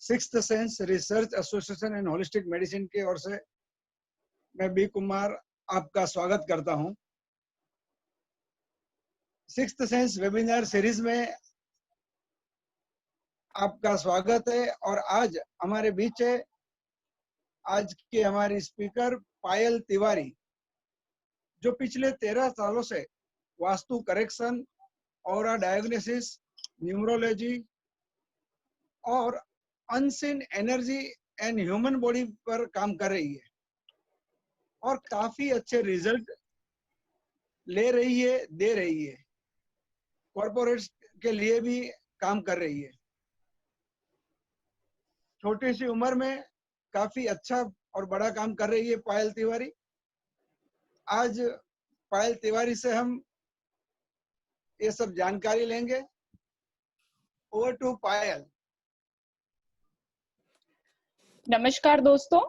Sixth sense research association and holistic medicine की ओर से मैं बी कुमार आपका स्वागत करता हूं। सिक्स्थ सेंस वेबिनार सीरीज में आपका स्वागत है और आज हमारे बीच है आज की हमारी स्पीकर पायल तिवारी, जो पिछले 13 सालों से vastu correction, aura diagnosis, numerology और unseen energy and human body पर काम कर रही है और काफी अच्छे रिजल्ट ले रही है, दे रही है। कॉर्पोरेट्स के लिए भी काम कर रही है। छोटी सी उम्र में काफी अच्छा और बड़ा काम कर रही है पायल तिवारी। आज पायल तिवारी से हम ये सब जानकारी लेंगे। ओवर टू पायल। नमस्कार दोस्तों,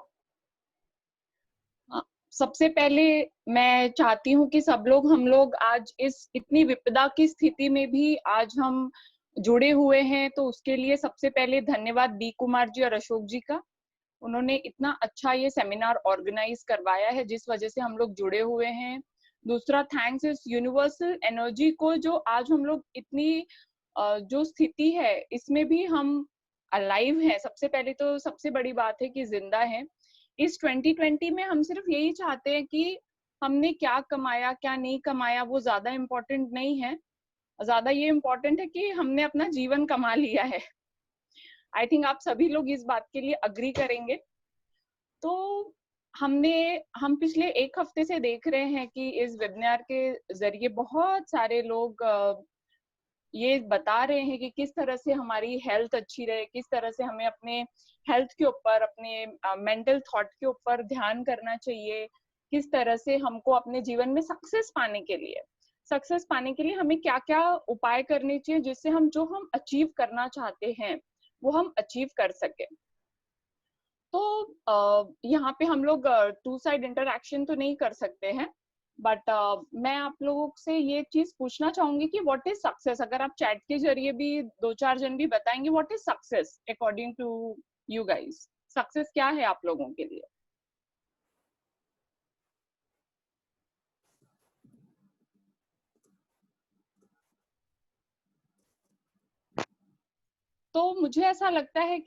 सबसे पहले मैं चाहती हूँ कि सब लोग हम लोग आज इस इतनी विपदा की स्थिति में भी आज हम जुड़े हुए हैं, तो उसके लिए सबसे पहले धन्यवाद बी कुमार जी और अशोक जी का। उन्होंने इतना अच्छा ये सेमिनार ऑर्गेनाइज करवाया है जिस वजह से हम लोग जुड़े हुए हैं। दूसरा, थैंक्स इस यूनिवर्सल एनर्जी को, जो आज हम लोग इतनी जो स्थिति है इसमें भी हम अलाइव हैं। सबसे पहले तो सबसे बड़ी बात है कि जिंदा हैं। इस 2020 में हम सिर्फ यही चाहते हैं कि हमने क्या कमाया क्या नहीं कमाया वो ज्यादा इम्पोर्टेंट नहीं है, ज्यादा ये इम्पोर्टेंट है कि हमने अपना जीवन कमा लिया है। आई थिंक आप सभी लोग इस बात के लिए अग्री करेंगे। तो हम पिछले एक हफ्ते से देख रहे हैं कि इस वेबिनार के जरिए बहुत सारे लोग ये बता रहे हैं कि किस तरह से हमारी हेल्थ अच्छी रहे, किस तरह से हमें अपने हेल्थ के ऊपर, अपने मेंटल थॉट के ऊपर ध्यान करना चाहिए, किस तरह से हमको अपने जीवन में सक्सेस पाने के लिए हमें क्या क्या उपाय करने चाहिए जिससे हम जो हम अचीव करना चाहते हैं वो हम अचीव कर सके। तो यहाँ पे हम लोग टू साइड इंटरैक्शन तो नहीं कर सकते हैं, बट मैं आप लोगों से ये चीज पूछना चाहूंगी कि व्हाट इज सक्सेस। अगर आप चैट के जरिए भी 2-4 जन भी बताएंगे what is success according to you guys, success क्या है आप लोगों के लिए। तो मुझे ऐसा लगता है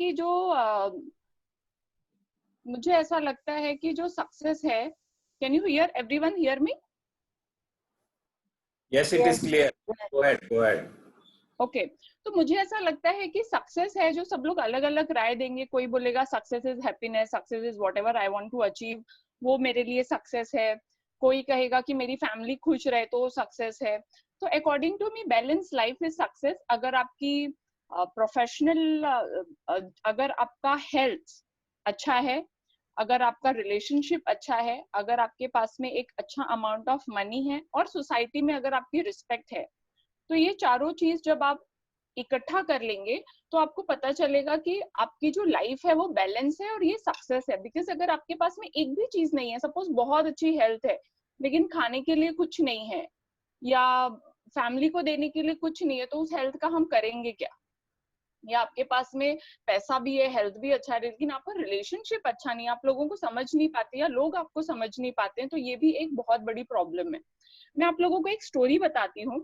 कि जो सक्सेस है, can you here everyone hear me? Yes, it is clear. Go ahead. Okay तो मुझे ऐसा लगता है कि सक्सेस है, जो सब लोग अलग अलग राय देंगे। कोई बोलेगा success is happiness, success is whatever I want to achieve, वो मेरे लिए सक्सेस है। कोई कहेगा कि मेरी फैमिली खुश रहे तो सक्सेस है। तो according to me balance life is success. अगर आपकी प्रोफेशनल अगर आपका हेल्थ अच्छा है, अगर आपका रिलेशनशिप अच्छा है, अगर आपके पास में एक अच्छा अमाउंट ऑफ मनी है और सोसाइटी में अगर आपकी रिस्पेक्ट है, तो ये चारों चीज जब आप इकट्ठा कर लेंगे तो आपको पता चलेगा कि आपकी जो लाइफ है वो बैलेंस है और ये सक्सेस है। बिकॉज अगर आपके पास में एक भी चीज नहीं है, सपोज बहुत अच्छी हेल्थ है लेकिन खाने के लिए कुछ नहीं है या फैमिली को देने के लिए कुछ नहीं है, तो उस हेल्थ का हम करेंगे क्या। या आपके पास में पैसा भी है, हेल्थ भी अच्छा है, लेकिन आपका रिलेशनशिप अच्छा नहीं, आप लोगों को समझ नहीं पाते या लोग आपको समझ नहीं पाते हैं, तो ये भी एक बहुत बड़ी प्रॉब्लम है। मैं आप लोगों को एक स्टोरी बताती हूँ।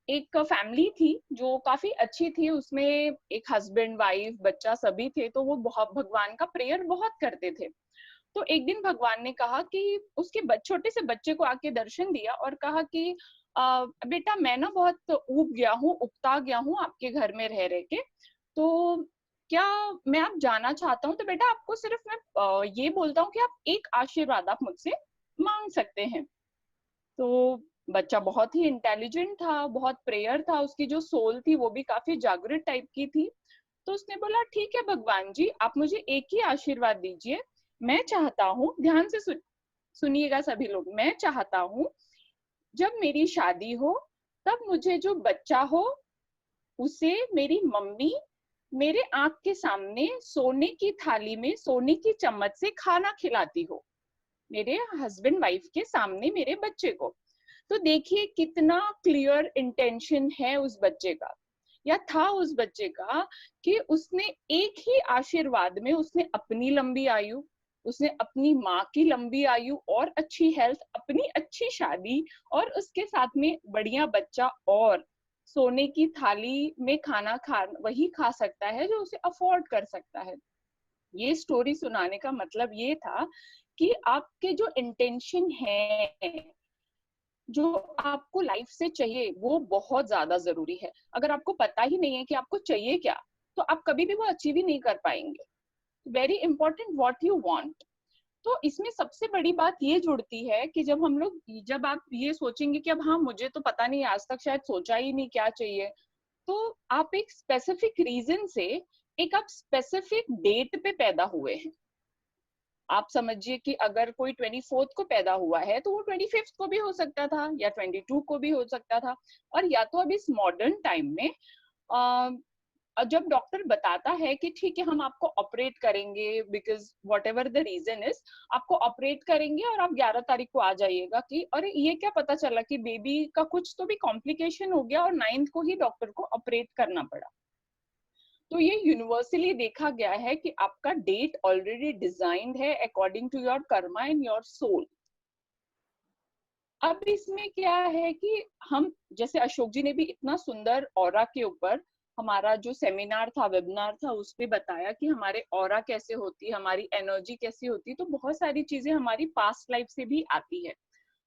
एक फैमिली थी जो काफी अच्छी थी, उसमें एक हस्बैंड, वाइफ, बच्चा सभी थे। तो वो बहुत भगवान का प्रेयर बहुत करते थे। तो एक दिन भगवान ने कहा कि उसके छोटे से बच्चे को आके दर्शन दिया और कहा कि बेटा मैं ना बहुत उगता गया हूँ आपके घर में रह रह के, तो क्या मैं आप जाना चाहता हूँ। तो बेटा आपको सिर्फ मैं ये बोलता हूँ कि आप एक आशीर्वाद आप मुझसे मांग सकते हैं। तो बच्चा बहुत ही इंटेलिजेंट था, बहुत प्रेयर था, उसकी जो सोल थी वो भी काफी जागृत टाइप की थी। तो उसने बोला ठीक है भगवान जी, आप मुझे एक ही आशीर्वाद दीजिए। मैं चाहता हूँ, ध्यान से सुनिएगा सभी लोग, मैं चाहता हूँ जब मेरी शादी हो तब मुझे जो बच्चा हो उसे मेरी मम्मी मेरे आंख के सामने सोने की थाली में सोने की चम्मच से खाना खिलाती हो, मेरे हस्बैंड वाइफ के सामने मेरे बच्चे को। तो देखिए कितना क्लियर इंटेंशन है उस बच्चे का या था उस बच्चे का कि उसने एक ही आशीर्वाद में उसने अपनी लंबी आयु, उसने अपनी माँ की लंबी आयु और अच्छी हेल्थ, अपनी अच्छी शादी और उसके साथ में बढ़िया बच्चा और सोने की थाली में खाना खा वही खा सकता है जो उसे अफोर्ड कर सकता है। ये स्टोरी सुनाने का मतलब ये था कि आपके जो इंटेंशन है, जो आपको लाइफ से चाहिए, वो बहुत ज्यादा जरूरी है। अगर आपको पता ही नहीं है कि आपको चाहिए क्या, तो आप कभी भी वो अचीव ही नहीं कर पाएंगे। Very important what you want. तो इसमें सबसे बड़ी बात ये जुड़ती है कि जब आप ये सोचेंगे कि अब हाँ मुझे तो पता नहीं, आज तक शायद सोचा ही नहीं क्या चाहिए, तो आप एक स्पेसिफिक रीजन से एक आप स्पेसिफिक डेट पे पैदा हुए हैं। आप समझिए कि अगर कोई 24th को पैदा हुआ है तो वो 25th को भी हो सकता था या 22 को भी हो सकता था। और या तो अब इस मॉडर्न टाइम में जब डॉक्टर बताता है कि ठीक है हम आपको ऑपरेट करेंगे, because whatever the reason is, आपको ऑपरेट करेंगे और आप 11 तारीख को आ जाइएगा, कि अरे ये क्या पता चला कि बेबी का कुछ तो भी कॉम्प्लिकेशन हो गया और 9th को ही डॉक्टर को ऑपरेट करना पड़ा। तो ये यूनिवर्सली देखा गया है कि आपका डेट ऑलरेडी डिजाइंड है according to your karma and your soul. अब इसमें क्या है कि हम, जैसे अशोक जी ने भी इतना सुंदर ऑरा के ऊपर हमारा जो सेमिनार था, वेबिनार था, उस पे बताया कि हमारे ऑरा कैसे होती है, हमारी एनर्जी कैसी होती है, तो बहुत सारी चीजें हमारी पास्ट लाइफ से भी आती है।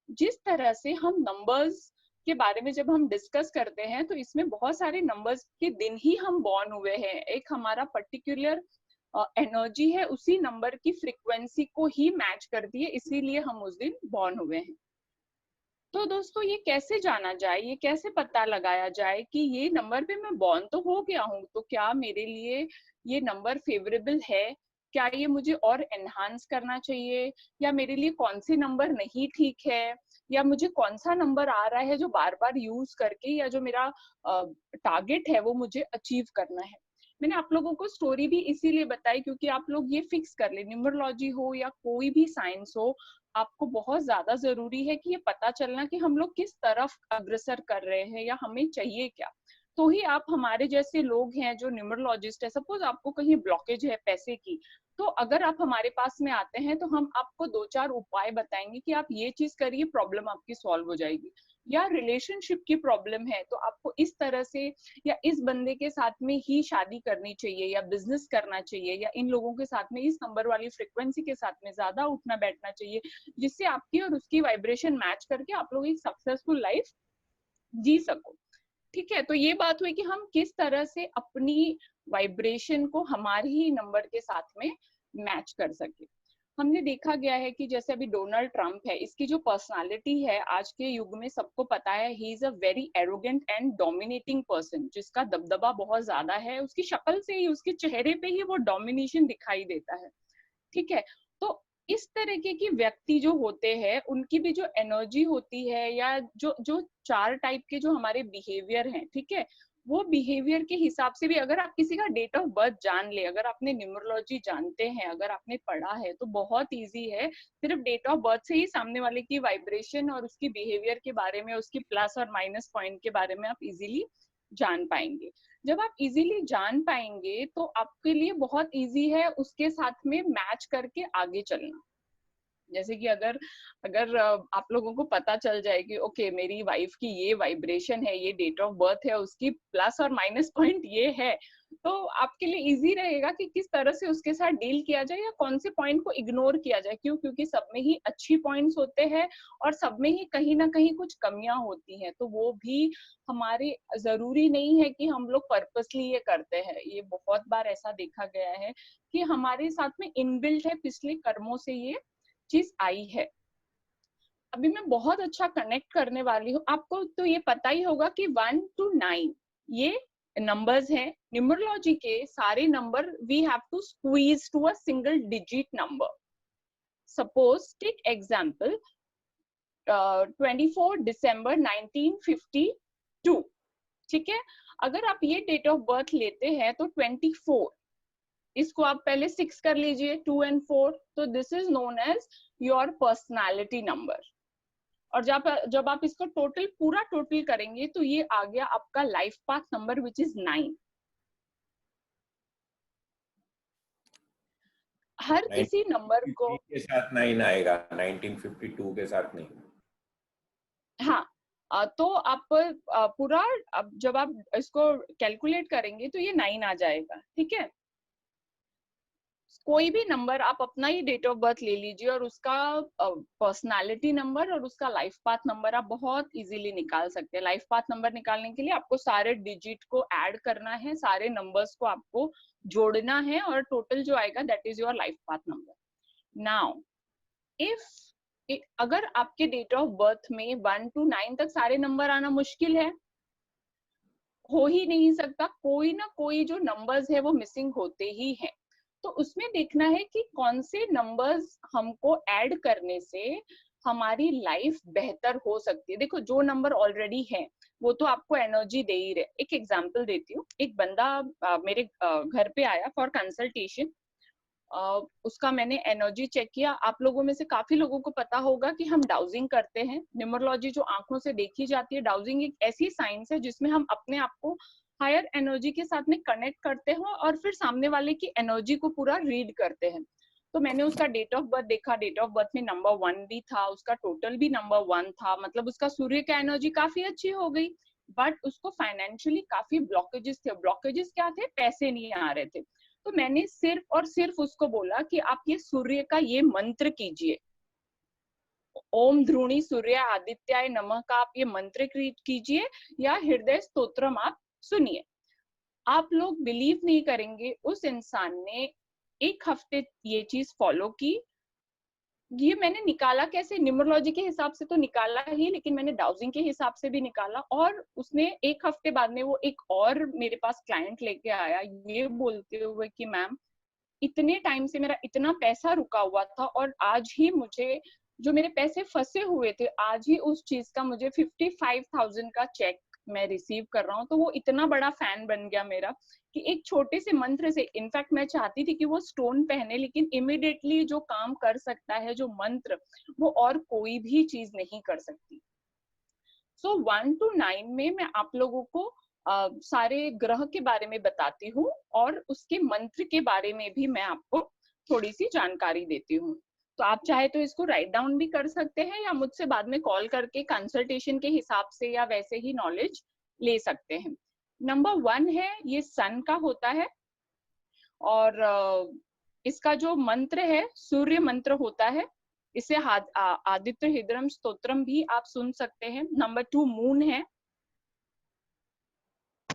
जिस तरह से हम नंबर्स के बारे में जब हम डिस्कस करते हैं, तो इसमें बहुत सारे नंबर्स के दिन ही हम बॉर्न हुए हैं। एक हमारा पर्टिकुलर एनर्जी है, उसी नंबर की फ्रीक्वेंसी को ही मैच करती है, इसीलिए हम उस दिन बॉर्न हुए हैं। तो दोस्तों ये कैसे जाना जाए, ये कैसे पता लगाया जाए कि ये नंबर पे मैं बॉर्न तो हो गया हूँ, तो क्या मेरे लिए ये नंबर फेवरेबल है, क्या ये मुझे और एनहांस करना चाहिए, या मेरे लिए कौन से नंबर नहीं ठीक है, या मुझे कौन सा नंबर आ रहा है जो बार बार यूज करके या जो मेरा टारगेट है वो मुझे अचीव करना है। मैंने आप लोगों को स्टोरी भी इसीलिए बताई क्योंकि आप लोग ये फिक्स कर ले, न्यूमरोलॉजी हो या कोई भी साइंस हो, आपको बहुत ज्यादा जरूरी है कि ये पता चलना कि हम लोग किस तरफ अग्रसर कर रहे हैं या हमें चाहिए क्या। तो ही आप, हमारे जैसे लोग हैं जो न्यूमरोलॉजिस्ट है, सपोज आपको कहीं ब्लॉकेज है पैसे की, तो अगर आप हमारे पास में आते हैं तो हम आपको 2-4 उपाय बताएंगे कि आप ये चीज करिए, प्रॉब्लम आपकी सॉल्व हो जाएगी। या रिलेशनशिप की प्रॉब्लम है तो आपको इस तरह से, या इस बंदे के साथ में ही शादी करनी चाहिए या बिजनेस करना चाहिए, या इन लोगों के साथ में इस नंबर वाली फ्रिक्वेंसी के साथ में ज्यादा उठना बैठना चाहिए, जिससे आपकी और उसकी वाइब्रेशन मैच करके आप लोग एक सक्सेसफुल लाइफ जी सको। ठीक है, तो ये बात हुई कि हम किस तरह से अपनी वाइब्रेशन को हमारे ही नंबर के साथ में मैच कर सके। हमने देखा गया है कि जैसे अभी डोनाल्ड ट्रंप है, इसकी जो पर्सनालिटी है आज के युग में सबको पता है, he is a very arrogant and dominating person, जिसका दबदबा बहुत ज्यादा है, उसकी शक्ल से ही, उसके चेहरे पे ही वो डोमिनेशन दिखाई देता है। ठीक है, तो इस तरीके की व्यक्ति जो होते हैं उनकी भी जो एनर्जी होती है, या जो जो 4 टाइप के जो हमारे बिहेवियर हैं, ठीक है, वो बिहेवियर के हिसाब से भी अगर आप किसी का डेट ऑफ बर्थ जान ले, अगर आपने न्यूमरोलॉजी जानते हैं, अगर आपने पढ़ा है, तो बहुत इजी है। सिर्फ डेट ऑफ बर्थ से ही सामने वाले की वाइब्रेशन और उसकी बिहेवियर के बारे में, उसकी प्लस और माइनस पॉइंट के बारे में आप इजीली जान पाएंगे। जब आप इजीली जान पाएंगे तो आपके लिए बहुत इजी है उसके साथ में मैच करके आगे चलना। जैसे कि अगर अगर आप लोगों को पता चल जाए कि ओके मेरी वाइफ की ये वाइब्रेशन है, ये डेट ऑफ बर्थ है, उसकी प्लस और माइनस पॉइंट ये है, तो आपके लिए इजी रहेगा कि किस तरह से उसके साथ डील किया जाए या कौन से पॉइंट को इग्नोर किया जाए। क्यों? क्योंकि सब में ही अच्छी पॉइंट्स होते हैं और सब में ही कहीं ना कहीं कुछ कमियां होती हैं, तो वो भी हमारे, जरूरी नहीं है कि हम लोग पर्पसली ये करते हैं। ये बहुत बार ऐसा देखा गया है कि हमारे साथ में इनबिल्ट है, पिछले कर्मों से ये चीज आई है। अभी मैं बहुत अच्छा कनेक्ट करने वाली हूँ आपको, तो ये पता ही होगा कि 1 to 9 ये नंबर्स हैं। न्यूमरोलॉजी के सारे number we have to squeeze to a single digit number. Suppose take example 24 December 1952, ठीक है, अगर आप ये डेट ऑफ बर्थ लेते हैं तो 24, इसको आप पहले 6 कर लीजिए, 2 and 4, तो this is known as your personality number. और जब आप इसको पूरा टोटल करेंगे तो ये आ गया आपका life path number which is 9। हर किसी नंबर को 1953 के साथ 9 आएगा, 1952 के साथ नहीं। हाँ, तो आप पूरा, अब जब आप इसको कैलकुलेट करेंगे तो ये 9 आ जाएगा, ठीक है। कोई भी नंबर आप अपना ही डेट ऑफ बर्थ ले लीजिए और उसका पर्सनालिटी नंबर और उसका लाइफ पाथ नंबर आप बहुत इजीली निकाल सकते हैं। लाइफ पाथ नंबर निकालने के लिए आपको सारे डिजिट को ऐड करना है, सारे नंबर्स को आपको जोड़ना है और टोटल जो आएगा that is your life path number. Now if अगर आपके डेट ऑफ बर्थ में 1 to 9 तक सारे नंबर आना मुश्किल है, हो ही नहीं सकता, कोई ना कोई जो नंबर्स है वो मिसिंग होते ही हैं, तो उसमें देखना है कि कौन से नंबर्स हमको ऐड करने से हमारी लाइफ बेहतर हो सकती है। देखो जो नंबर ऑलरेडी है वो तो आपको एनर्जी दे ही रहे। एक एग्जांपल देती हूँ, एक बंदा मेरे घर पे आया फॉर कंसल्टेशन। उसका मैंने एनर्जी चेक किया। आप लोगों में से काफी लोगों को पता होगा कि हम डाउजिंग करते हैं। न्यूमरोलॉजी जो आंखों से देखी जाती है, डाउजिंग एक ऐसी साइंस है जिसमें हम अपने आप को हायर एनर्जी के साथ में कनेक्ट करते हो और फिर सामने वाले की एनर्जी को पूरा रीड करते हैं। तो मैंने उसका डेट ऑफ बर्थ देखा, डेट ऑफ बर्थ में नंबर 1 भी था, उसका टोटल भी नंबर 1 था, मतलब उसका सूर्य का एनर्जी काफी अच्छी हो गई। बट उसको फाइनेंशियली काफी ब्लॉकेजेस थे। ब्लॉकेजेस क्या थे? पैसे नहीं आ रहे थे। तो मैंने सिर्फ और सिर्फ उसको बोला कि आप ये सूर्य का ये मंत्र कीजिए, ओम ध्रुणी सूर्य आदित्याय नमः का आप ये मंत्र कीजिए या हृदय स्तोत्रम आप सुनिए। आप लोग बिलीव नहीं करेंगे, उस इंसान ने 1 हफ्ते ये चीज फॉलो की। ये मैंने निकाला कैसे? न्यूमरोलॉजी के हिसाब से तो निकाला ही, लेकिन मैंने डाउजिंग के हिसाब से भी निकाला। और उसने 1 हफ्ते बाद में वो एक और मेरे पास क्लाइंट लेके आया, ये बोलते हुए कि मैम इतने टाइम से मेरा इतना पैसा रुका हुआ था और आज ही मुझे, जो मेरे पैसे फंसे हुए थे, आज ही उस चीज का मुझे 55,000 का चेक मैं रिसीव कर रहा हूँ। तो वो इतना बड़ा फैन बन गया मेरा कि एक छोटे से मंत्र से, इनफैक्ट मैं चाहती थी कि वो स्टोन पहने, लेकिन इमिडिएटली जो काम कर सकता है जो मंत्र, वो और कोई भी चीज नहीं कर सकती। सो 1 to 9 में मैं आप लोगों को सारे ग्रह के बारे में बताती हूँ और उसके मंत्र के बारे में भी मैं आपको थोड़ी सी जानकारी देती हूँ। तो आप चाहे तो इसको राइट डाउन भी कर सकते हैं या मुझसे बाद में कॉल करके कंसल्टेशन के हिसाब से या वैसे ही नॉलेज ले सकते हैं। नंबर 1 है, ये सन का होता है और इसका जो मंत्र है सूर्य मंत्र होता है। इसे आदित्य हृदयम स्तोत्रम भी आप सुन सकते हैं। नंबर 2 मून है,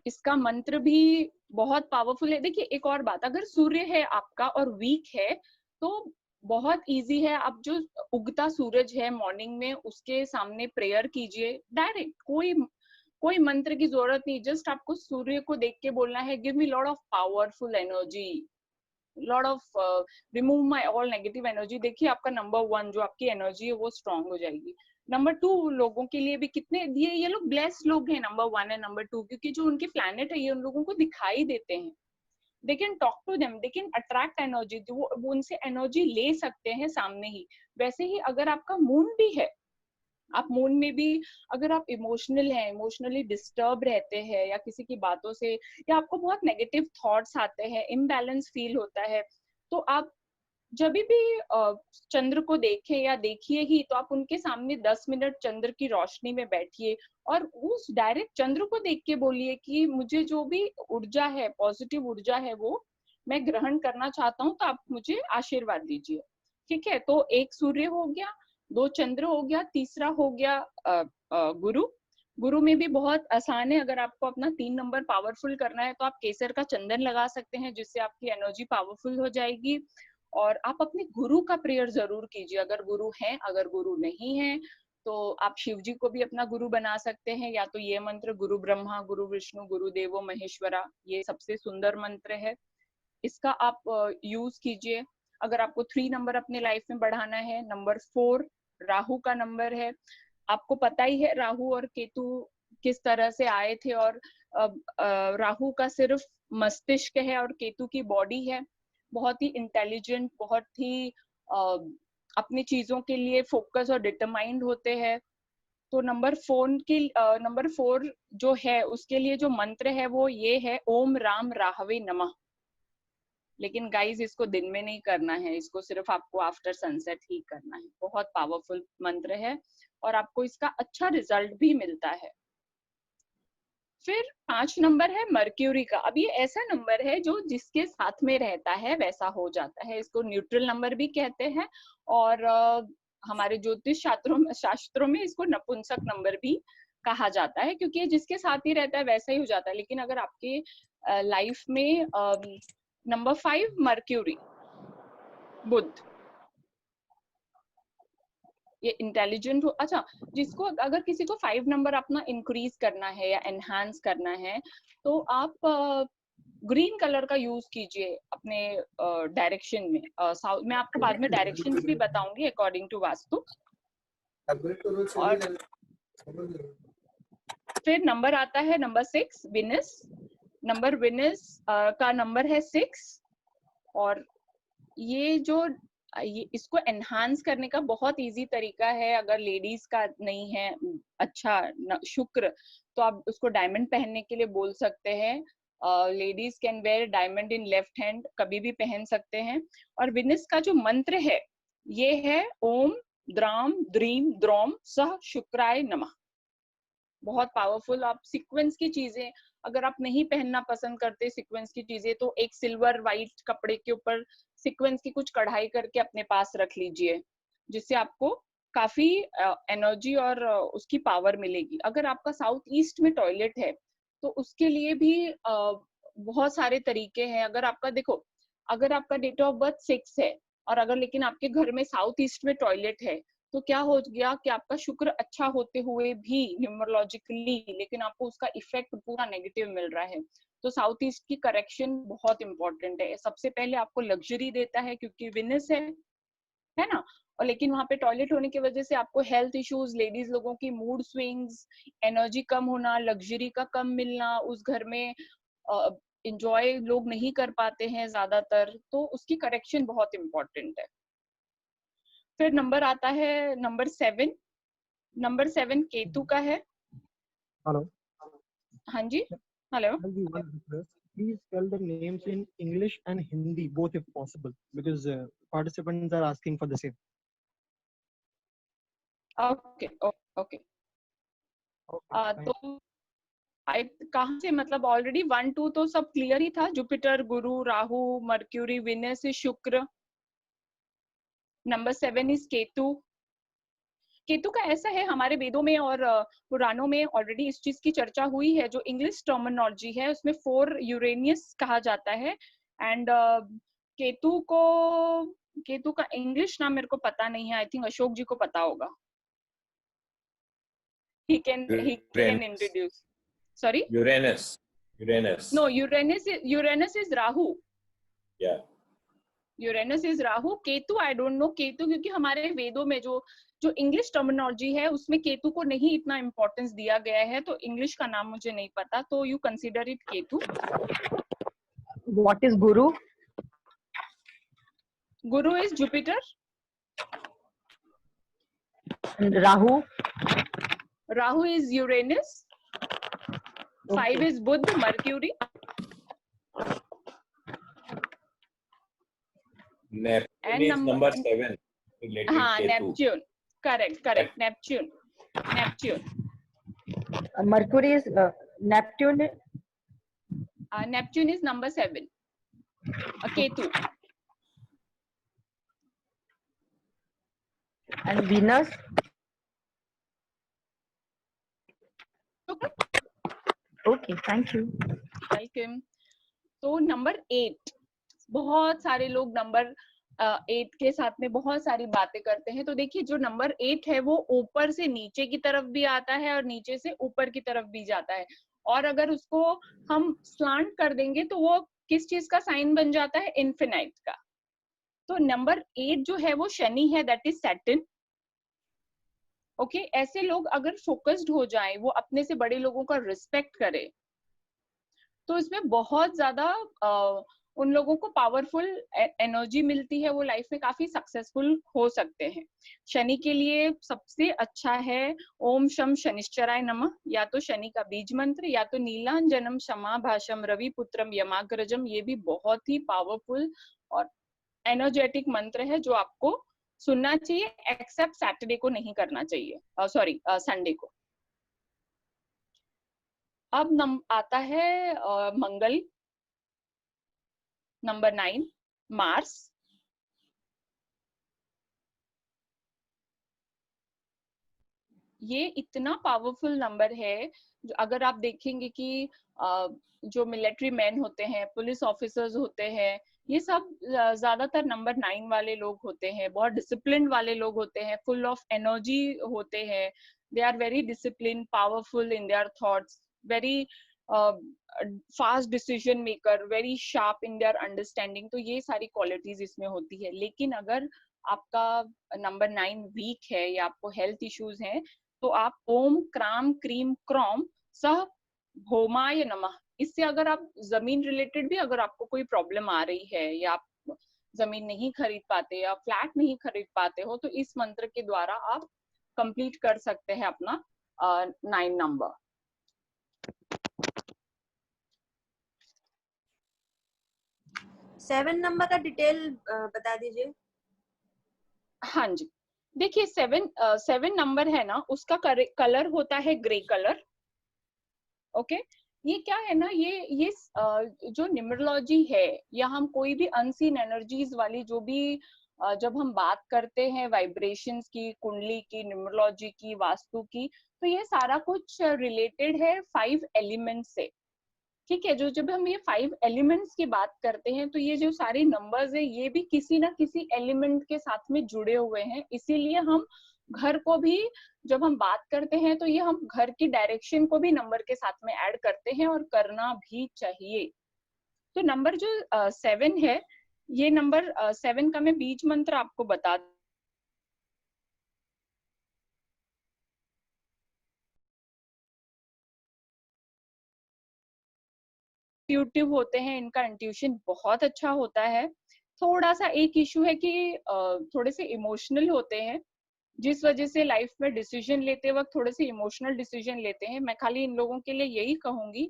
इसका मंत्र भी बहुत पावरफुल है। देखिए एक और बात, अगर सूर्य है आपका और वीक है तो बहुत इजी है, आप जो उगता सूरज है मॉर्निंग में उसके सामने प्रेयर कीजिए डायरेक्ट, कोई मंत्र की जरूरत नहीं। जस्ट आपको सूर्य को देख के बोलना है, give me lot of powerful energy, lot of remove my all negative energy. देखिए आपका नंबर 1 जो आपकी एनर्जी है वो स्ट्रांग हो जाएगी। नंबर 2 लोगों के लिए भी कितने ये लोग ब्लेस्ड लोग हैं, नंबर 1 एंड नंबर 2, क्योंकि जो उनके प्लैनेट है ये उन लोगों को दिखाई देते हैं। They can talk to them, they can attract energy, वो उनसे एनर्जी ले सकते हैं सामने ही। वैसे ही अगर आपका मून भी है, आप मून में भी अगर आप इमोशनल हैं, इमोशनली डिस्टर्ब रहते हैं या किसी की बातों से, या आपको बहुत नेगेटिव थॉट्स आते हैं, इम्बैलेंस फील होता है, तो आप जब भी चंद्र को देखें या देखिए ही, तो आप उनके सामने 10 मिनट चंद्र की रोशनी में बैठिए और उस डायरेक्ट चंद्र को देख के बोलिए कि मुझे जो भी ऊर्जा है, पॉजिटिव ऊर्जा है, वो मैं ग्रहण करना चाहता हूँ, तो आप मुझे आशीर्वाद दीजिए। ठीक है, तो एक सूर्य हो गया, 2 चंद्र हो गया, तीसरा हो गया गुरु। गुरु में भी बहुत आसान है, अगर आपको अपना 3 नंबर पावरफुल करना है तो आप केसर का चंदन लगा सकते हैं, जिससे आपकी एनर्जी पावरफुल हो जाएगी। और आप अपने गुरु का प्रेयर जरूर कीजिए, अगर गुरु हैं, अगर गुरु नहीं है तो आप शिव जी को भी अपना गुरु बना सकते हैं, या तो ये मंत्र गुरु ब्रह्मा गुरु विष्णु गुरु देवो महेश्वरा, ये सबसे सुंदर मंत्र है, इसका आप यूज कीजिए। अगर आपको 3 नंबर अपने लाइफ में बढ़ाना है, नंबर 4 राहु का नंबर है। आपको पता ही है राहु और केतु किस तरह से आए थे, और राहु का सिर्फ मस्तिष्क है और केतु की बॉडी है। बहुत ही इंटेलिजेंट, बहुत ही अपनी चीजों के लिए फोकस और डिटरमाइंड होते हैं। तो नंबर 4 जो है उसके लिए जो मंत्र है वो ये है ओम राम राहवे नमः। लेकिन गाइस इसको दिन में नहीं करना है, इसको सिर्फ आपको आफ्टर सनसेट ही करना है। बहुत पावरफुल मंत्र है और आपको इसका अच्छा रिजल्ट भी मिलता है। फिर 5 नंबर है मर्क्यूरी का। अब ये ऐसा नंबर है जो जिसके साथ में रहता है वैसा हो जाता है, इसको न्यूट्रल नंबर भी कहते हैं और हमारे ज्योतिष शास्त्रों में इसको नपुंसक नंबर भी कहा जाता है, क्योंकि ये जिसके साथ ही रहता है वैसा ही हो जाता है। लेकिन अगर आपके लाइफ में नंबर 5 मर्क्यूरी, बुध, ये इंटेलिजेंट हो। अच्छा, जिसको अगर किसी को 5 नंबर अपना इंक्रीज करना है या एनहांस करना है तो आप ग्रीन कलर का यूज कीजिए अपने डायरेक्शन में। साउथ में आपको बाद में डायरेक्शंस भी बताऊंगी अकॉर्डिंग टू वास्तु। और फिर नंबर आता है नंबर 6 विनस। नंबर विनस का नंबर है 6 और ये इसको एनहांस करने का बहुत इजी तरीका है। अगर लेडीज का नहीं है अच्छा शुक्र, तो आप उसको डायमंड पहनने के लिए बोल सकते हैं। Ladies can wear diamond in left hand, कभी भी पहन सकते हैं। और विनस का जो मंत्र है ये है ओम द्राम द्रीम द्रोम सह शुक्राय नमः। बहुत पावरफुल। आप सीक्वेंस की चीजें अगर आप नहीं पहनना पसंद करते सीक्वेंस की चीजें, तो एक सिल्वर वाइट कपड़े के ऊपर सीक्वेंस की कुछ कढ़ाई करके अपने पास रख लीजिए, जिससे आपको काफी एनर्जी और उसकी पावर मिलेगी। अगर आपका साउथ ईस्ट में टॉयलेट है तो उसके लिए भी बहुत सारे तरीके हैं। अगर आपका डेट ऑफ बर्थ 6 है और अगर लेकिन आपके घर में साउथ ईस्ट में टॉयलेट है तो क्या हो गया कि आपका शुक्र अच्छा होते हुए भी न्यूमरोलॉजिकली लेकिन आपको उसका इफेक्ट पूरा नेगेटिव मिल रहा है। तो साउथ ईस्ट की करेक्शन बहुत इंपॉर्टेंट है। सबसे पहले आपको लग्जरी देता है क्योंकि विनस है ना, और लेकिन वहां पे टॉयलेट होने की वजह से आपको हेल्थ इश्यूज, लेडीज लोगों की मूड स्विंग्स, एनर्जी कम होना, लग्जरी का कम मिलना, उस घर में इंजॉय लोग नहीं कर पाते हैं ज्यादातर, तो उसकी करेक्शन बहुत इंपॉर्टेंट है। फिर नंबर आता है नंबर 7। नंबर 7 केतु का है। हेलो। हाँ जी, hello. Please tell the names in English and Hindi, both if possible, because participants are asking for the same. Okay okay. तो कहाँ से, मतलब ऑलरेडी 1 2 तो सब क्लियर ही था। Jupiter, Guru, Rahu, Mercury, Venus, Shukra. Number 7 is Ketu. Ketu का ऐसा है, हमारे वेदों में और पुराणों में ऑलरेडी इस चीज की चर्चा हुई है। जो इंग्लिश टर्मिनोलॉजी है उसमें 4 यूरेनियस कहा जाता है। एंड केतु का इंग्लिश नाम मेरे को पता नहीं है, आई थिंक अशोक जी को पता होगा। he can introduce. Sorry, Uranus. no, Uranus is Rahu. Yeah. Uranus is Rahu. Ketu I don't know. Ketu क्योंकि हमारे वेदों में जो इंग्लिश टर्मिनोलॉजी है उसमें केतु को नहीं इतना इम्पोर्टेंस दिया गया है, तो इंग्लिश का नाम मुझे नहीं पता, तो you consider it Ketu. What is Guru? Guru is Jupiter. Rahu is Uranus. 5 is Budh, Mercury. Neptune is number 7 related हाँ, Ketu. Neptune. Correct. Neptune. Mercury is Neptune. Neptune is number 7. Ketu. And Venus? Okay, thank you. Welcome. तो number 8, बहुत सारे लोग number 8 के साथ में बहुत सारी बातें करते हैं। तो देखिए जो नंबर 8 है वो ऊपर से नीचे की तरफ भी आता है और नीचे से ऊपर की तरफ भी जाता है, और अगर उसको हम स्लांट कर देंगे तो वो किस चीज का साइन बन जाता है? इन्फिनाइट का। तो नंबर 8 जो है वो शनि है, दैट इज सैटर्न। ओके, ऐसे लोग अगर फोकस्ड हो जाए, वो अपने से बड़े लोगों का रिस्पेक्ट करे, तो इसमें बहुत ज्यादा उन लोगों को पावरफुल एनर्जी मिलती है, वो लाइफ में काफी सक्सेसफुल हो सकते हैं। शनि के लिए सबसे अच्छा है ओम शम शनिश्चराय नमः, या तो शनि का बीज मंत्र, या तो नीलांजनम क्षमा भाषम रवि पुत्रम यमाग्रजम, ये भी बहुत ही पावरफुल और एनर्जेटिक मंत्र है जो आपको सुनना चाहिए, एक्सेप्ट सैटरडे को नहीं करना चाहिए, सॉरी संडे को। अब आता है मंगल, नंबर 9, मार्स, ये इतना पावरफुल नंबर है। जो अगर आप देखेंगे कि जो मिलिट्री मैन होते हैं, पुलिस ऑफिसर्स होते हैं, ये सब ज्यादातर नंबर 9 वाले लोग होते हैं, बहुत डिसिप्लिन वाले लोग होते हैं, फुल ऑफ एनर्जी होते हैं, they are very discipline, powerful in their thoughts, very fast decision maker, very sharp in their understanding. तो ये सारी क्वालिटीज इसमें होती है। लेकिन अगर आपका नंबर 9 वीक है या आपको हेल्थ इश्यूज हैं, तो आप ओम क्राम क्रीम क्रॉम सह भौमाय नमः, इससे अगर आप जमीन रिलेटेड भी अगर आपको कोई प्रॉब्लम आ रही है, या आप जमीन नहीं खरीद पाते या फ्लैट नहीं खरीद पाते हो, तो इस मंत्र के द्वारा आप कंप्लीट कर सकते हैं अपना 9 नंबर। सेवन नंबर का डिटेल बता दीजिए। हाँ जी, देखिए 7 नंबर है ना, उसका कलर होता है ग्रे कलर। ओके, ये क्या है ना, ये जो न्यूमरोलॉजी है, या हम कोई भी अनसीन एनर्जीज वाली जो भी जब हम बात करते हैं वाइब्रेशंस की, कुंडली की, न्यूमरोलॉजी की, वास्तु की, तो ये सारा कुछ रिलेटेड है 5 एलिमेंट्स से। ठीक है, जो जब हम ये 5 एलिमेंट्स की बात करते हैं, तो ये जो सारे नंबर्स है, ये भी किसी ना किसी एलिमेंट के साथ में जुड़े हुए हैं। इसीलिए हम घर को भी जब हम बात करते हैं, तो ये हम घर की डायरेक्शन को भी नंबर के साथ में ऐड करते हैं, और करना भी चाहिए। तो नंबर जो 7 है, ये नंबर 7 का मैं बीज मंत्र आपको बता इंट्यूटिव होते हैं, इनका इंट्यूशन बहुत अच्छा होता है। थोड़ा सा एक इशू है कि थोड़े से इमोशनल होते हैं, जिस वजह से लाइफ में डिसीजन लेते वक्त थोड़े से इमोशनल डिसीजन लेते हैं। मैं खाली इन लोगों के लिए यही कहूंगी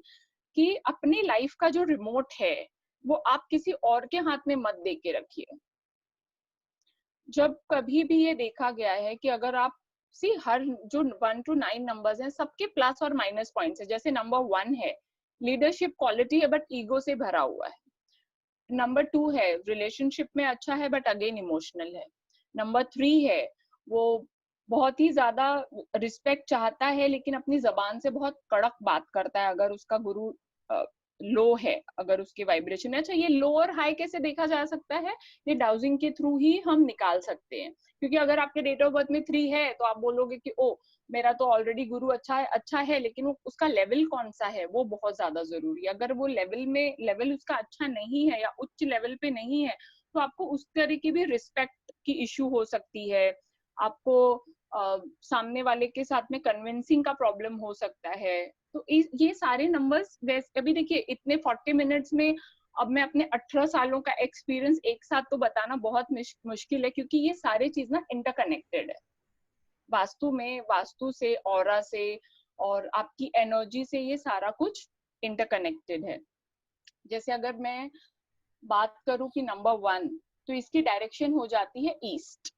कि अपनी लाइफ का जो रिमोट है, वो आप किसी और के हाथ में मत दे के रखिए। जब कभी भी ये देखा गया है कि अगर आप हर जो 1 to 9 नंबर्स हैं, सबके प्लस और माइनस पॉइंट्स है। जैसे नंबर 1 है, लीडरशिप क्वालिटी है बट ईगो से भरा हुआ है। नंबर 2 है, रिलेशनशिप में अच्छा है बट अगेन इमोशनल है। नंबर 3 है, वो बहुत ही ज्यादा रिस्पेक्ट चाहता है, लेकिन अपनी जबान से बहुत कड़क बात करता है। अगर उसका गुरु लो है, अगर उसकी वाइब्रेशन है। अच्छा, ये लो और हाई कैसे देखा जा सकता है? ये डाउजिंग के थ्रू ही हम निकाल सकते हैं। क्योंकि अगर आपके डेट ऑफ बर्थ में 3 है, तो आप बोलोगे कि ओ मेरा तो ऑलरेडी गुरु अच्छा है, लेकिन वो उसका लेवल कौन सा है, वो बहुत ज्यादा जरूरी है। अगर वो लेवल उसका अच्छा नहीं है या उच्च लेवल पे नहीं है, तो आपको उस तरीके भी रिस्पेक्ट की इश्यू हो सकती है। आपको सामने वाले के साथ में कन्विंसिंग का प्रॉब्लम हो सकता है। तो ये सारे नंबर्स वैसे अभी देखिए इतने 40 मिनट्स में अब मैं अपने 18 सालों का एक्सपीरियंस एक साथ तो बताना बहुत मुश्किल है, क्योंकि ये सारे चीज ना इंटरकनेक्टेड है। वास्तु से, ऑरा से और आपकी एनर्जी से, ये सारा कुछ इंटरकनेक्टेड है। जैसे अगर मैं बात करूं कि नंबर 1, तो इसकी डायरेक्शन हो जाती है ईस्ट।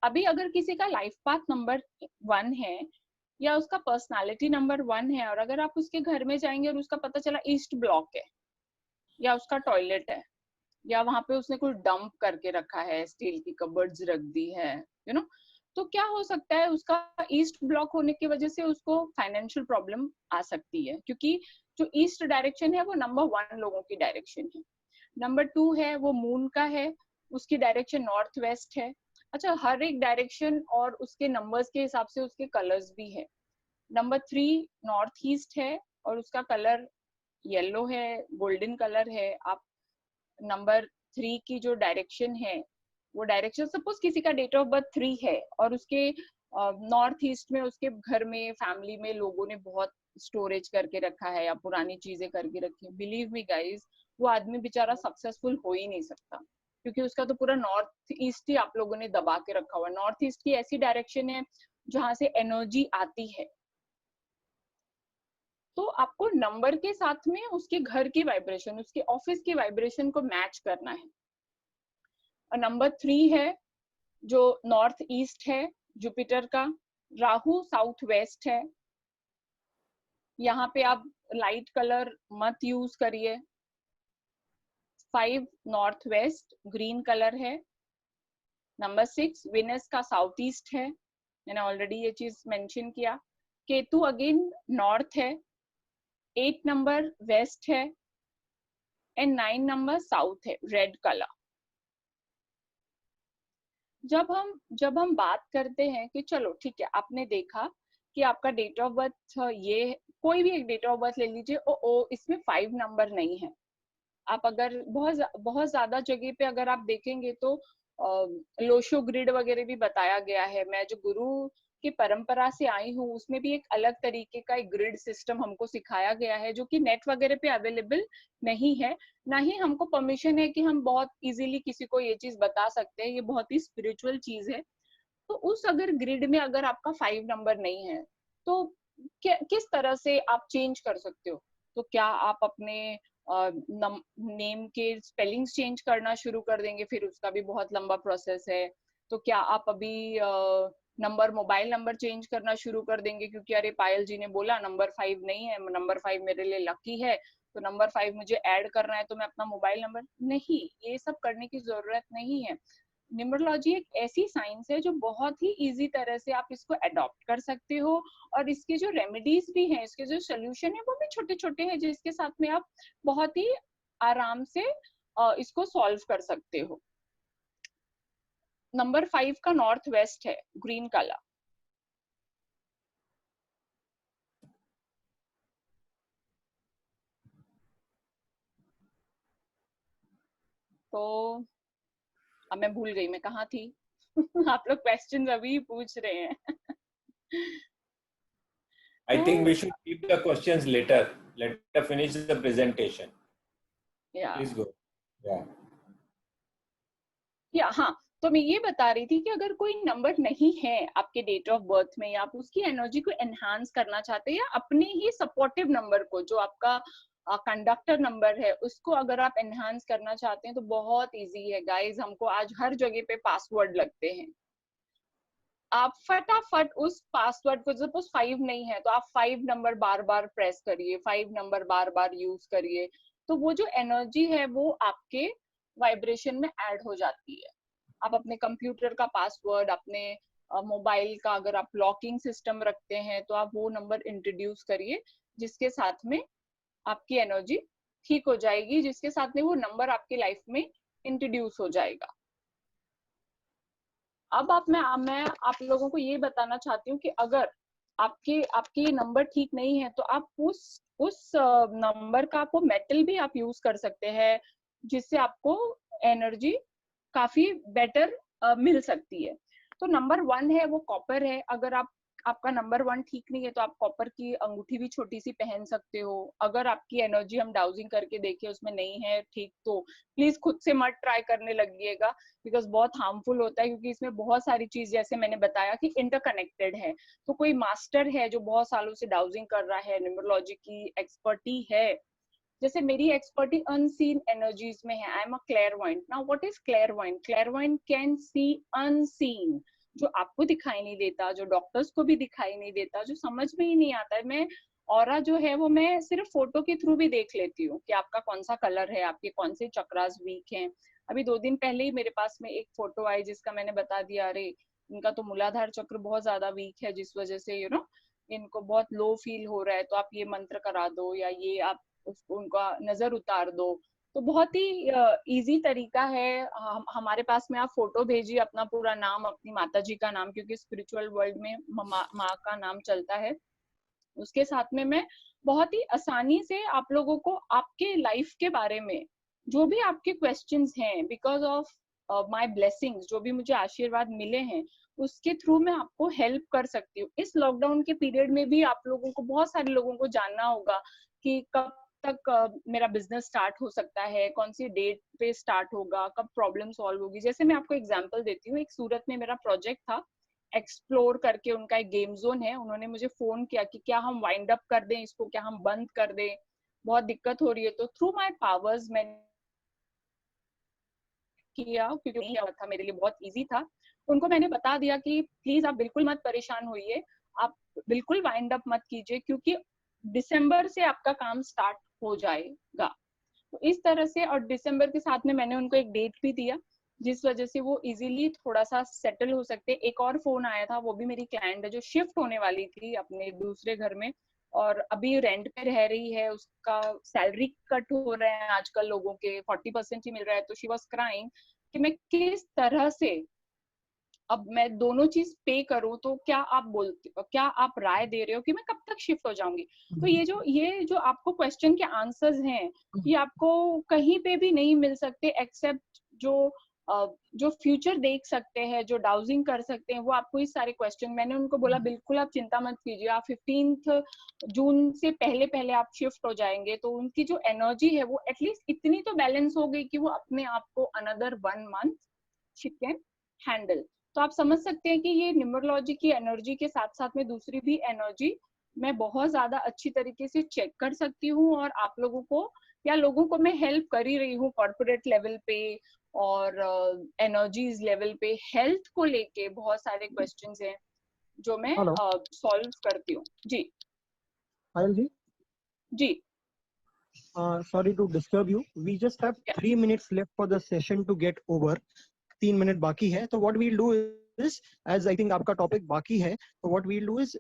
अभी अगर किसी का लाइफ पाथ नंबर 1 है, या उसका पर्सनालिटी नंबर 1 है, और अगर आप उसके घर में जाएंगे और उसका पता चला ईस्ट ब्लॉक है, या उसका टॉयलेट है, या वहां पे उसने कुछ डंप करके रखा है, स्टील की कबर्ड्स रख दी है, तो क्या हो सकता है, उसका ईस्ट ब्लॉक होने की वजह से उसको फाइनेंशियल प्रॉब्लम आ सकती है। क्योंकि जो ईस्ट डायरेक्शन है वो नंबर 1 लोगों की डायरेक्शन है। नंबर 2 है, वो मून का है, उसकी डायरेक्शन नॉर्थ वेस्ट है। अच्छा, हर एक डायरेक्शन और उसके नंबर्स के हिसाब से उसके कलर्स भी है। नंबर 3 नॉर्थ ईस्ट है, और उसका कलर येलो है, गोल्डन कलर है। आप नंबर 3 की जो डायरेक्शन है, वो डायरेक्शन, सपोज किसी का डेट ऑफ बर्थ 3 है, और उसके नॉर्थ ईस्ट में उसके घर में, फैमिली में लोगों ने बहुत स्टोरेज करके रखा है या पुरानी चीजें करके रखी है, बिलीव मी गाइस, वो आदमी बेचारा सक्सेसफुल हो ही नहीं सकता, क्योंकि उसका तो पूरा नॉर्थ ईस्ट ही आप लोगों ने दबा के रखा हुआ है। नॉर्थ ईस्ट की ऐसी डायरेक्शन है जहां से एनर्जी आती है, तो आपको नंबर के साथ में उसके घर की वाइब्रेशन, उसके ऑफिस की वाइब्रेशन को मैच करना है। और नंबर 3 है जो नॉर्थ ईस्ट है जुपिटर का, राहु साउथ वेस्ट है, यहाँ पे आप लाइट कलर मत यूज करिए। 5 नॉर्थ वेस्ट ग्रीन कलर है। नंबर 6 विनस का साउथ ईस्ट है, मैंने ऑलरेडी ये चीज मेंशन किया। केतु अगेन नॉर्थ है। 8 नंबर वेस्ट है एंड 9 नंबर साउथ है, रेड कलर। जब हम बात करते हैं कि चलो ठीक है, आपने देखा कि आपका डेट ऑफ बर्थ ये, कोई भी एक डेट ऑफ बर्थ ले लीजिए, ओ इसमें 5 नंबर नहीं है। आप अगर बहुत ज्यादा जगह पे अगर आप देखेंगे तो लोशो ग्रिड वगैरह भी बताया गया है। मैं जो गुरु की परंपरा से आई हूँ उसमें भी एक अलग तरीके का एक ग्रिड सिस्टम हमको सिखाया गया है, जो कि नेट वगैरह पे अवेलेबल नहीं है, ना ही हमको परमिशन है कि हम बहुत इजीली किसी को ये चीज बता सकते हैं। ये बहुत ही स्पिरिचुअल चीज है। तो उस अगर ग्रिड में अगर आपका 5 नंबर नहीं है तो किस तरह से आप चेंज कर सकते हो? तो क्या आप अपने नेम के स्पेलिंग्स चेंज करना शुरू कर देंगे? फिर उसका भी बहुत लंबा प्रोसेस है। तो क्या आप अभी नंबर, मोबाइल नंबर चेंज करना शुरू कर देंगे क्योंकि अरे पायल जी ने बोला नंबर 5 नहीं है, नंबर 5 मेरे लिए लकी है, तो नंबर 5 मुझे ऐड करना है, तो मैं अपना मोबाइल नंबर, नहीं, ये सब करने की जरूरत नहीं है। न्यूमरोलॉजी एक ऐसी साइंस है जो बहुत ही इजी तरह से आप इसको अडॉप्ट कर सकते हो, और इसके जो रेमेडीज भी हैं, इसके जो सोल्यूशन है वो भी छोटे छोटे हैं, जिसके साथ में आप बहुत ही आराम से इसको सॉल्व कर सकते हो। नंबर 5 का नॉर्थ वेस्ट है, ग्रीन कलर। तो अब मैं भूल गई मैं कहाँ थी। आप लोग क्वेश्चंस अभी पूछ रहे हैं। I think we should keep the questions later. Let her finish the presentation. Yeah. Please go. Yeah. हाँ, तो मैं ये बता रही थी कि अगर कोई नंबर नहीं है आपके डेट ऑफ बर्थ में, या आप उसकी एनर्जी को एनहांस करना चाहते हैं, या अपने ही सपोर्टिव नंबर को, जो आपका कंडक्टर नंबर है, उसको अगर आप एनहांस करना चाहते हैं, तो बहुत इजी है गाइस। हमको आज हर जगह पे पासवर्ड लगते हैं। आप फटाफट उस पासवर्ड को, सपोज 5 नहीं है तो आप 5 नंबर बार बार प्रेस करिए, 5 नंबर बार बार यूज करिए, तो वो जो एनर्जी है वो आपके वाइब्रेशन में ऐड हो जाती है। आप अपने कंप्यूटर का पासवर्ड, अपने मोबाइल का अगर आप लॉकिंग सिस्टम रखते हैं, तो आप वो नंबर इंट्रोड्यूस करिए, जिसके साथ में आपकी एनर्जी ठीक हो जाएगी, जिसके साथ में वो नंबर आपकी लाइफ में इंट्रोड्यूस हो जाएगा। अब मैं आप लोगों को ये बताना चाहती हूँ कि अगर आपके नंबर ठीक नहीं है, तो आप उस नंबर का आपको मेटल भी आप यूज कर सकते हैं, जिससे आपको एनर्जी काफी बेटर मिल सकती है। तो नंबर 1 है वो कॉपर है। अगर आपका नंबर 1 ठीक नहीं है तो आप कॉपर की अंगूठी भी छोटी सी पहन सकते हो। अगर आपकी एनर्जी हम डाउजिंग करके देखें उसमें नहीं है ठीक, तो प्लीज खुद से मत ट्राई करने लगिएगा, बिकॉज बहुत हार्मफुल होता है, क्योंकि इसमें बहुत सारी चीज, जैसे मैंने बताया कि इंटरकनेक्टेड है। तो कोई मास्टर है जो बहुत सालों से डाउजिंग कर रहा है, न्यूमरोलॉजी की एक्सपर्टी है, जैसे मेरी एक्सपर्टी अनसीन एनर्जीज में है, I am a clairvoyant. Now what is clairvoyant? Clairvoyant can see unseen, जो आपको दिखाई नहीं देता, जो डॉक्टर्स को भी दिखाई नहीं देता, जो समझ में ही नहीं आता है। मैं ऑरा जो है वो मैं सिर्फ फोटो के थ्रू भी देख लेती हूँ कि आपका कौन सा कलर है, आपके कौन से चक्रास वीक हैं। अभी 2 दिन पहले ही मेरे पास में एक फोटो आई जिसका मैंने बता दिया, अरे इनका तो मूलाधार चक्र बहुत ज्यादा वीक है, जिस वजह से इनको बहुत लो फील हो रहा है, तो आप ये मंत्र करा दो, या ये आप उनका नजर उतार दो। तो बहुत ही इजी तरीका है। हमारे पास में आप फोटो भेजिए, अपना पूरा नाम, अपनी माता जी का नाम, क्योंकि स्पिरिचुअल वर्ल्ड में माँ का नाम चलता है। उसके साथ में मैं बहुत ही आसानी से आप लोगों को आपके लाइफ के बारे में जो भी आपके क्वेश्चंस हैं, बिकॉज ऑफ माय ब्लेसिंग्स, जो भी मुझे आशीर्वाद मिले हैं, उसके थ्रू मैं आपको हेल्प कर सकती हूँ। इस लॉकडाउन के पीरियड में भी आप लोगों को, बहुत सारे लोगों को जानना होगा कि कब तक मेरा बिजनेस स्टार्ट हो सकता है, कौन सी डेट पे स्टार्ट होगा, कब प्रॉब्लम सॉल्व होगी। जैसे मैं आपको एग्जांपल देती हूँ, एक सूरत में मेरा प्रोजेक्ट था एक्सप्लोर करके, उनका एक गेम जोन है। उन्होंने मुझे फोन किया कि क्या हम वाइंड अप कर दें इसको, क्या हम बंद कर दें, बहुत दिक्कत हो रही है। तो थ्रू माय पावर्स मैंने किया, क्योंकि नहीं आया था, मेरे लिए बहुत इजी था। उनको मैंने बता दिया कि प्लीज आप बिल्कुल मत परेशान होइए, आप बिल्कुल वाइंड अप मत कीजिए, क्योंकि दिसंबर से आपका काम स्टार्ट हो जाएगा। तो इस तरह से, और दिसंबर के साथ में मैंने उनको एक डेट भी दिया, जिस वजह से वो इजीली थोड़ा सा सेटल हो सकते। एक और फोन आया था, वो भी मेरी क्लाइंट है जो शिफ्ट होने वाली थी अपने दूसरे घर में, और अभी रेंट पे रह रही है। उसका सैलरी कट हो रहे हैं आजकल लोगों के, 40% ही मिल रहा है। तो शी वॉज क्राइंग कि मैं किस तरह से अब मैं दोनों चीज पे करूं। तो क्या आप बोलते, क्या आप राय दे रहे हो कि मैं कब तक शिफ्ट हो जाऊंगी? तो ये जो आपको क्वेश्चन के आंसर्स हैं, ये आपको कहीं पे भी नहीं मिल सकते, एक्सेप्ट जो फ्यूचर देख सकते हैं, जो डाउजिंग कर सकते हैं, वो आपको इस सारे क्वेश्चन। मैंने उनको बोला बिल्कुल आप चिंता मत कीजिए, आप 15 जून से पहले पहले आप शिफ्ट हो जाएंगे। तो उनकी जो एनर्जी है वो एटलीस्ट इतनी तो बैलेंस हो गई कि वो अपने आप को another 1 month she can handle. तो आप समझ सकते हैं कि ये न्यूमरोलॉजी की एनर्जी के साथ साथ में दूसरी भी एनर्जी मैं बहुत ज्यादा अच्छी तरीके से चेक कर सकती हूँ, और आप लोगों को या लोगों को मैं हेल्प कर ही रही हूँ कॉर्पोरेट लेवल पे और एनर्जीज लेवल पे। हेल्थ को लेके बहुत सारे क्वेश्चंस हैं जो मैं Hello. सॉल्व करती हूँ। जी Payal ji, ji sorry to disturb you. We just have 3 minutes left for the session to get over. 3 minute बाकी है. So what we'll do is, as I think आपका topic बाकी है, so what we'll do is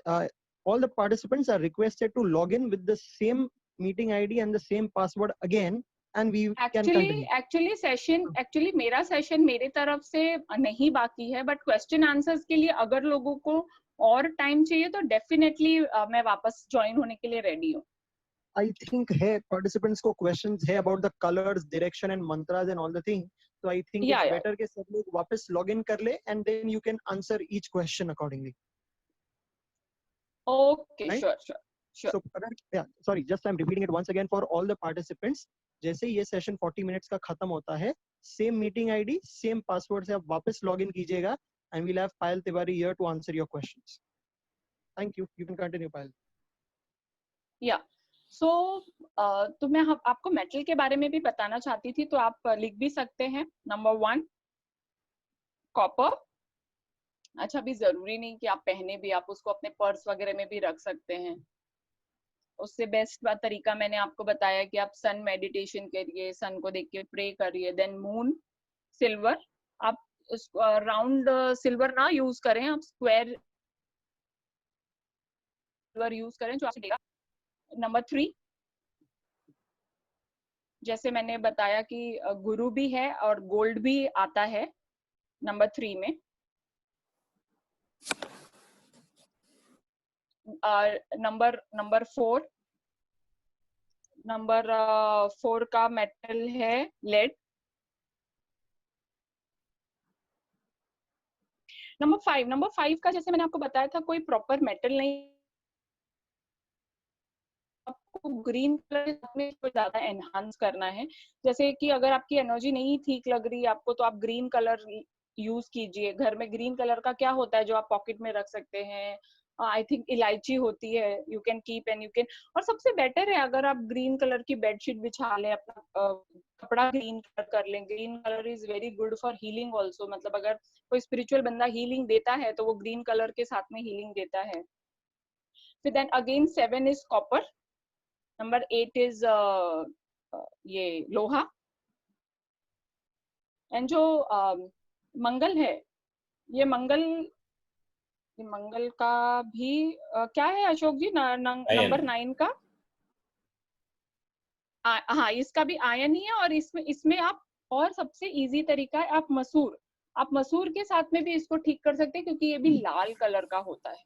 all the participants are requested to log in with the same meeting ID and the same password again, and we can continue. Actually मेरा session मेरे तरफ से नहीं बाकी है, बट क्वेश्चन आंसर्स के लिए अगर लोगों को और टाइम चाहिए तो डेफिनेटली मैं वापस ज्वाइन होने के लिए रेडी हूँ। I think है participants को questions है about the colors, direction and mantras and all the thing. So I think it's better कि सब लोग वापस log in कर ले, and then you can answer each question accordingly. Okay, right? sure. So yeah, sorry, just I'm repeating it once again for all the participants. जैसे ये session 40 minutes का खत्म होता है, same meeting ID, same password से आप वापस log in कीजिएगा, and we'll have Payal Tiwari here to answer your questions. Thank you. You can continue, Payal. Yeah. So तो मैं आपको मेटल के बारे में भी बताना चाहती थी, तो आप लिख भी सकते हैं। Number 1 copper. अच्छा, भी जरूरी नहीं कि आप पहने भी, आप उसको अपने पर्स वगैरह में भी रख सकते हैं। उससे बेस्ट तरीका मैंने आपको बताया कि आप सन मेडिटेशन करिए, सन को देख के प्रे करिए। Then moon. सिल्वर। आप राउंड सिल्वर ना यूज करें, आप स्क्वायर सिल्वर यूज करें जो आपसे देगा। नंबर 3, जैसे मैंने बताया कि गुरु भी है और गोल्ड भी आता है नंबर 3 में। नंबर 4, नंबर 4 का मेटल है लेड। नंबर 5 का जैसे मैंने आपको बताया था, कोई प्रॉपर मेटल नहीं, आपको ग्रीन कलर में ज्यादा एनहांस करना है। जैसे कि अगर आपकी एनर्जी नहीं ठीक लग रही आपको, तो आप ग्रीन कलर यूज कीजिए। घर में ग्रीन कलर का क्या होता है जो आप पॉकेट में रख सकते हैं? आई थिंक इलायची होती है, you can keep and you can. और सबसे बेटर है अगर आप ग्रीन कलर की बेडशीट बिछा लें, अपना कपड़ा ग्रीन कलर कर लें। Green colour is very good for healing also. मतलब अगर कोई स्पिरिचुअल बंदा हीलिंग देता है तो वो ग्रीन कलर के साथ में हीलिंग देता है। फिर then again 7 is copper. Number 8 is ये लोहा। एंड जो मंगल है, ये मंगल का भी क्या है अशोक जी? नंबर 9 का हाँ, इसका भी आयन ही है। और इसमें आप, और सबसे इजी तरीका है, आप मसूर के साथ में भी इसको ठीक कर सकते हैं, क्योंकि ये भी लाल कलर का होता है।